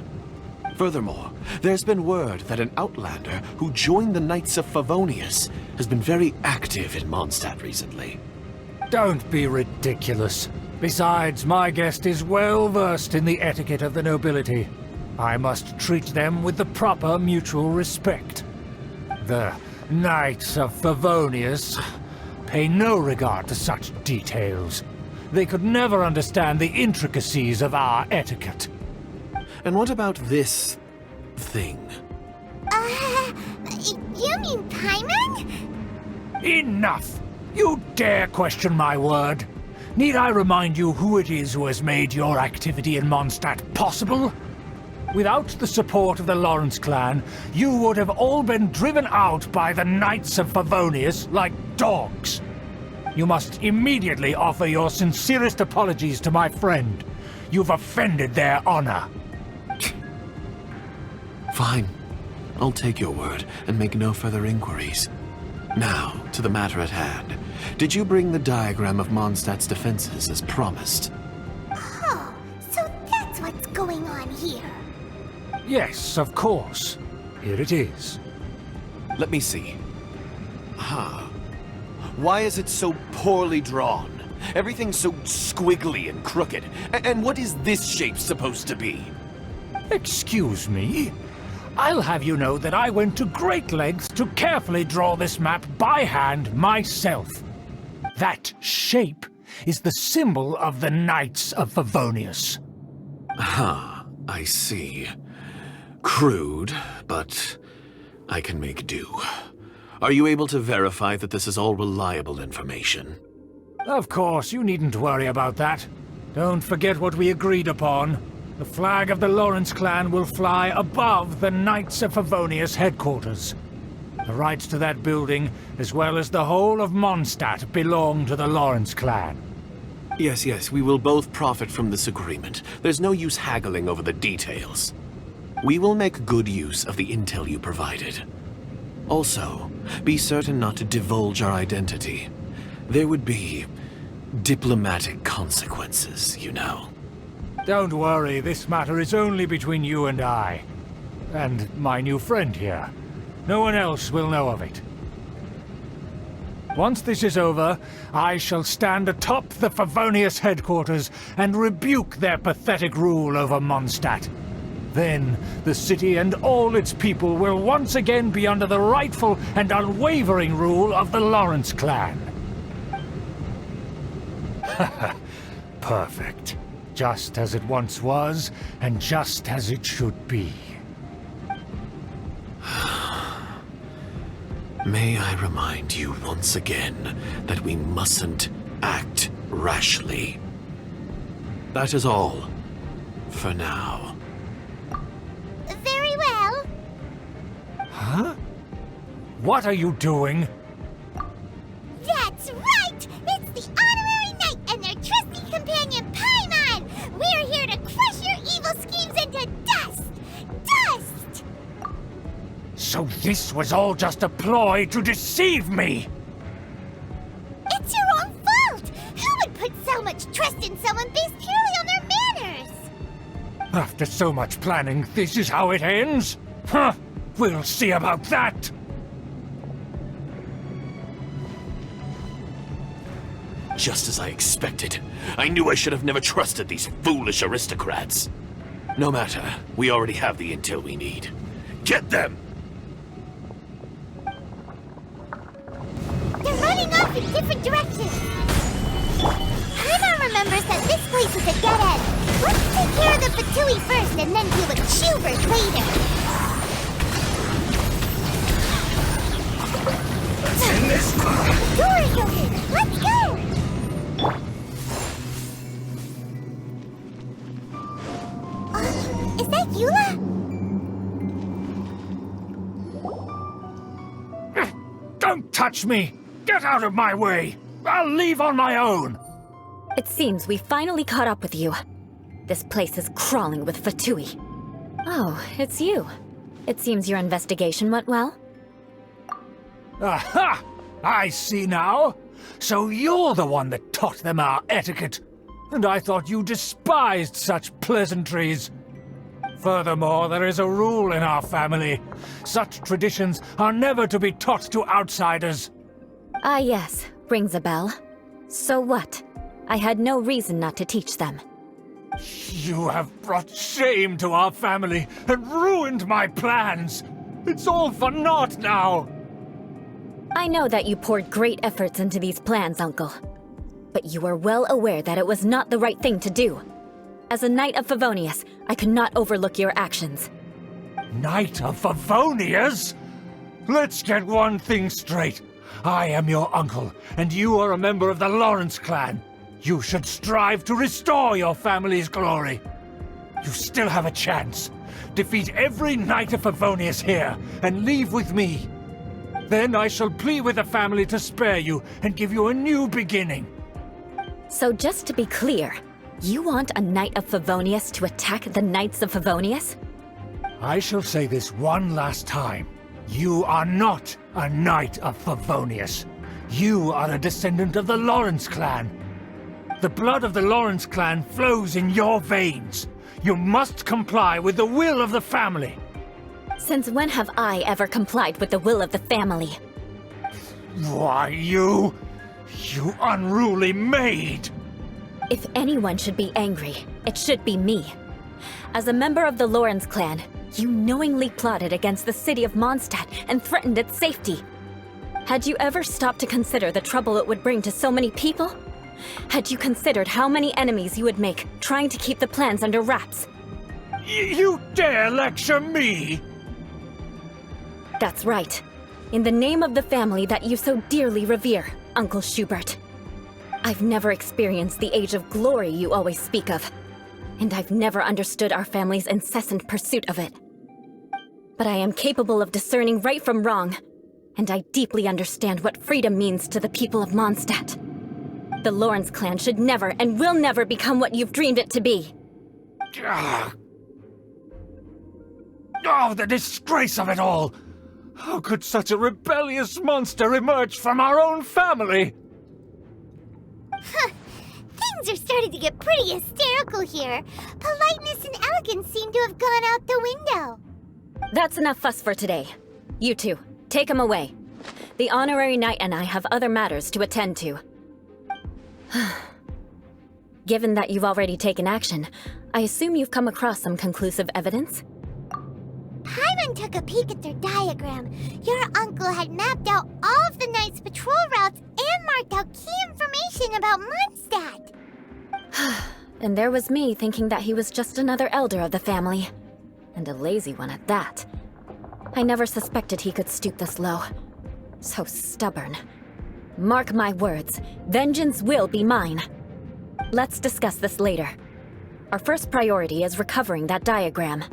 S10: Furthermore, there's been word that an outlander who joined the Knights of Favonius has been very active in Mondstadt recently.
S4: Don't be ridiculous. Besides, my guest is well versed in the etiquette of the nobility. I must treat them with the proper mutual respect. The Knights of Favonius pay no regard to such details. They could never understand the intricacies of our etiquette.
S10: And what about this thing?
S3: You mean Paimon?
S4: Enough! You dare question my word? Need I remind you who it is who has made your activity in Mondstadt possible? Without the support of the Lawrence clan, you would have all been driven out by the Knights of Favonius like dogs. You must immediately offer your sincerest apologies to my friend. You've offended their honor.
S10: Fine. I'll take your word and make no further inquiries. Now, to the matter at hand. Did you bring the diagram of Mondstadt's defenses as promised?
S3: Oh, so that's what's going on here.
S4: Yes, of course. Here it is.
S10: Let me see. Why is it so poorly drawn? Everything's so squiggly and crooked. And what is this shape supposed to be?
S4: Excuse me? I'll have you know that I went to great lengths to carefully draw this map by hand myself. That shape is the symbol of the Knights of Favonius.
S10: I see. Crude, but I can make do. Are you able to verify that this is all reliable information?
S4: Of course, you needn't worry about that. Don't forget what we agreed upon. The flag of the Lawrence clan will fly above the Knights of Favonius headquarters. The rights to that building, as well as the whole of Mondstadt, belong to the Lawrence clan.
S10: Yes, we will both profit from this agreement. There's no use haggling over the details. We will make good use of the intel you provided. Also, be certain not to divulge our identity. There would be diplomatic consequences, you know.
S4: Don't worry, this matter is only between you and I. And my new friend here. No one else will know of it. Once this is over, I shall stand atop the Favonius headquarters and rebuke their pathetic rule over Mondstadt. Then, the city and all its people will once again be under the rightful and unwavering rule of the Lawrence clan. Perfect. Just as it once was, and just as it should be.
S10: May I remind you once again that we mustn't act rashly. That is all, for now.
S3: Very well.
S4: Huh? What are you doing?
S3: That's right! It's the Honorary Knight and their trusty companion, Paimon! We're here to crush your evil schemes into dust! Dust!
S4: So this was all just a ploy to deceive me!
S3: It's your own fault! Who would put so much trust in someone based purely on their manners?
S4: After so much planning, this is how it ends? Huh! We'll see about that!
S10: Just as I expected. I knew I should have never trusted these foolish aristocrats. No matter, we already have the intel we need. Get them!
S3: They're running off in different directions. Paimon remembers that this place is a dead end. Let's take care of the Fatui first and then deal with Schubert later.
S4: In this
S3: The door is open. Let's go! Is that Eula?
S4: Don't touch me! Get out of my way! I'll leave on my own!
S5: It seems we finally caught up with you. This place is crawling with Fatui. Oh, it's you. It seems your investigation went well.
S4: Aha! I see now! So you're the one that taught them our etiquette! And I thought you despised such pleasantries! Furthermore, there is a rule in our family. Such traditions are never to be taught to outsiders.
S5: Ah yes, rings a bell. So what? I had no reason not to teach them.
S4: You have brought shame to our family and ruined my plans. It's all for naught now.
S5: I know that you poured great efforts into these plans, Uncle. But you were well aware that it was not the right thing to do. As a Knight of Favonius, I could not overlook your actions.
S4: Knight of Favonius? Let's get one thing straight. I am your uncle, and you are a member of the Lawrence clan. You should strive to restore your family's glory. You still have a chance. Defeat every Knight of Favonius here, and leave with me. Then I shall plead with the family to spare you and give you a new beginning.
S5: So just to be clear, you want a Knight of Favonius to attack the Knights of Favonius?
S4: I shall say this one last time. You are not a Knight of Favonius. You are a descendant of the Lawrence clan. The blood of the Lawrence clan flows in your veins. You must comply with the will of the family.
S5: Since when have I ever complied with the will of the family?
S4: Why, you unruly maid!
S5: If anyone should be angry, it should be me. As a member of the Lawrence clan, you knowingly plotted against the city of Mondstadt and threatened its safety. Had you ever stopped to consider the trouble it would bring to so many people? Had you considered how many enemies you would make trying to keep the plans under wraps?
S4: You dare lecture me?
S5: That's right. In the name of the family that you so dearly revere, Uncle Schubert. I've never experienced the age of glory you always speak of. and I've never understood our family's incessant pursuit of it. But I am capable of discerning right from wrong, and I deeply understand what freedom means to the people of Mondstadt. The Lawrence clan should never and will never become what you've dreamed it to be.
S4: Oh, the disgrace of it all! How could such a rebellious monster emerge from our own family?
S3: Things are starting to get pretty hysterical here. Politeness and elegance seem to have gone out the window.
S5: That's enough fuss for today. You two, take him away. The honorary knight and I have other matters to attend to. Given that you've already taken action, I assume you've come across some conclusive evidence?
S3: Paimon took a peek at their diagram. Your uncle had mapped out all of the Knight's patrol routes and marked out key information about Mondstadt.
S5: And there was me thinking that he was just another elder of the family. And a lazy one at that. I never suspected he could stoop this low. So stubborn. Mark my words, vengeance will be mine. Let's discuss this later. Our first priority is recovering that diagram.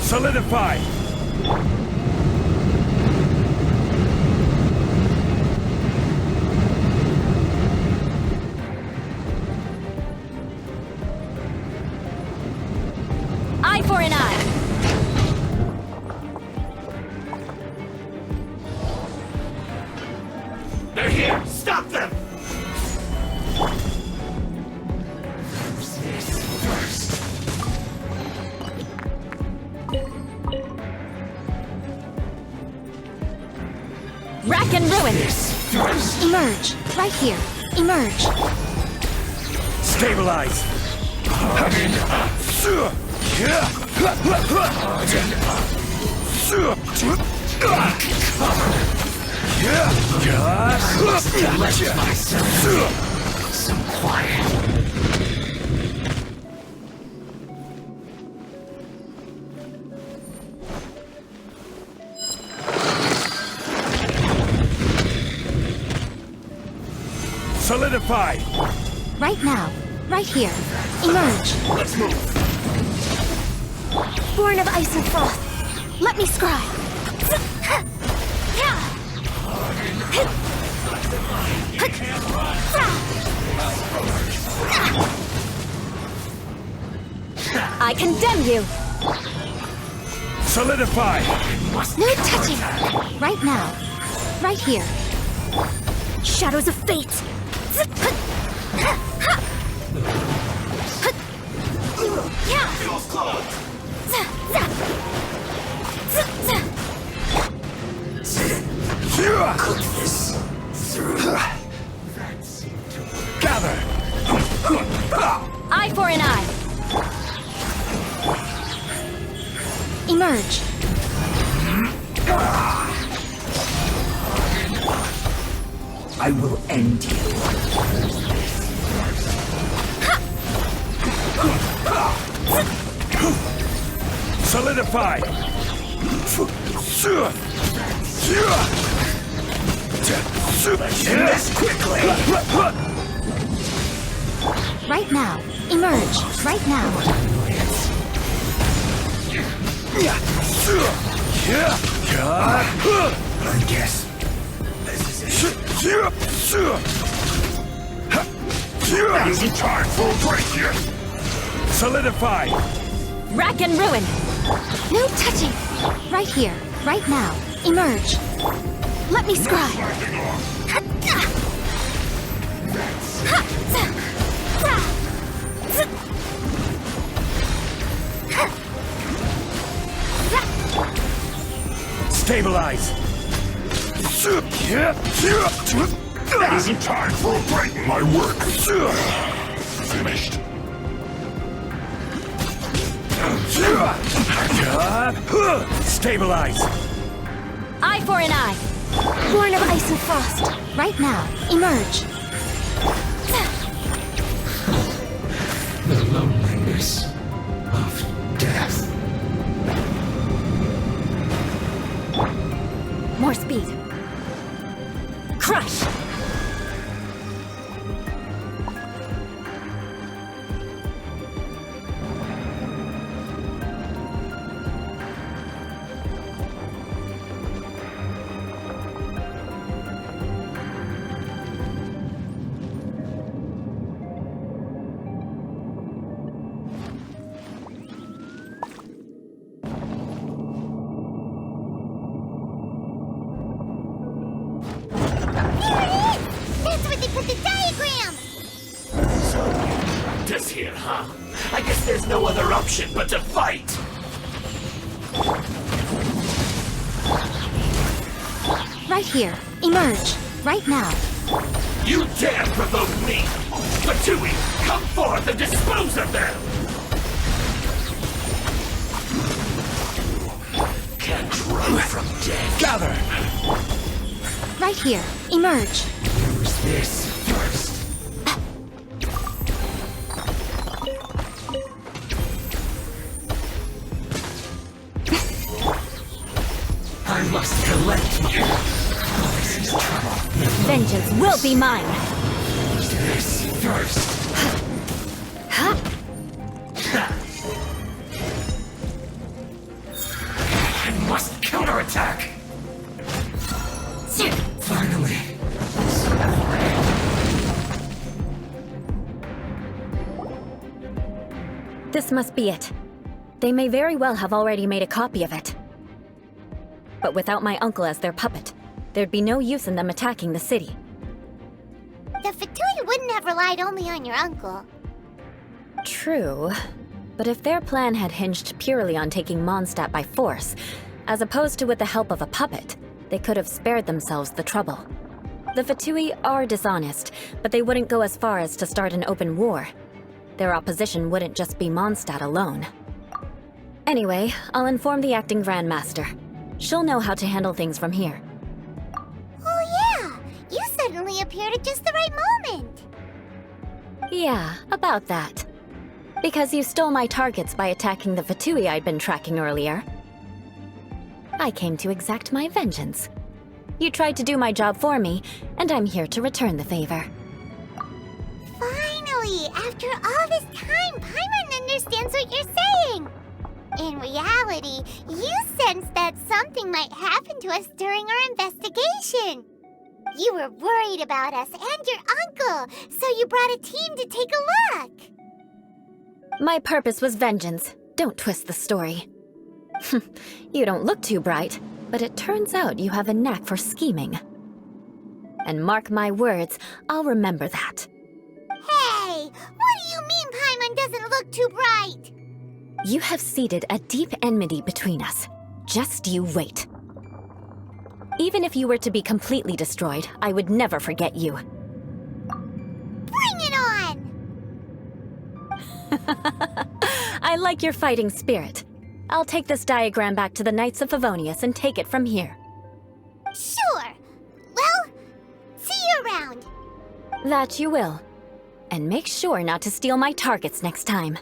S4: Solidify!
S1: Eye for an eye.
S4: They're here! Stop them!
S1: Rack and ruin. Emerge. Right here. Emerge.
S4: Stabilize!
S11: Some quiet.
S4: Solidify!
S1: Right now. Right here. Emerge.
S11: Let's move.
S1: Born of ice and frost. Let me scry. I condemn you.
S4: Solidify!
S1: No touching. Right now. Right here. Shadows of fate.
S11: Feels close. Cook this through.
S4: Gather!
S1: Eye for an eye. Emerge.
S11: I will end you.
S4: Solidify!
S11: This quickly.
S1: Right now. Emerge. Right now.
S11: I guess this is it. Easy time for break here.
S4: Solidify!
S1: Rack and ruin. No touching. Right here. Right now. Emerge. Let me scry.
S4: Stabilize!
S11: Easy time for break. My work finished.
S4: Stabilize!
S1: Eye for an eye. Born of ice and frost. Right now. Emerge.
S11: The loneliness of death.
S5: More speed. Crush!
S11: Here, huh? I guess there's no other option but to fight!
S5: Right here. Emerge. Right now.
S11: You dare provoke me! Fatui, come forth and dispose of them! Can't run from death.
S4: Gather!
S5: Right here. Emerge.
S11: Use this first. I must collect my... Oh, this is trouble.
S5: Vengeance will be mine.
S11: This first. I must counterattack. Finally.
S5: This must be it. They may very well have already made a copy of it. But without my uncle as their puppet, there'd be no use in them attacking the city.
S3: The Fatui wouldn't have relied only on your uncle.
S5: True. But if their plan had hinged purely on taking Mondstadt by force, as opposed to with the help of a puppet, they could have spared themselves the trouble. The Fatui are dishonest, but they wouldn't go as far as to start an open war. Their opposition wouldn't just be Mondstadt alone. Anyway, I'll inform the acting Grandmaster. She'll know how to handle things from here.
S3: Oh yeah! You suddenly appeared at just the right moment!
S5: Yeah, about that. Because you stole my targets by attacking the Fatui I'd been tracking earlier. I came to exact my vengeance. You tried to do my job for me, and I'm here to return the favor.
S3: Finally! After all this time, Paimon understands what you're saying! In reality, you sensed that something might happen to us during our investigation. You were worried about us and your uncle, so you brought a team to take a look.
S5: My purpose was vengeance. Don't twist the story. You don't look too bright, but it turns out you have a knack for scheming. And mark my words, I'll remember that.
S3: Hey! What do you mean Paimon doesn't look too bright?
S5: You have seeded a deep enmity between us. Just you wait. Even if you were to be completely destroyed, I would never forget you.
S3: Bring it on!
S5: I like your fighting spirit. I'll take this diagram back to the Knights of Favonius and take it from here.
S3: Sure. Well, see you around.
S5: That you will. And make sure not to steal my targets next time.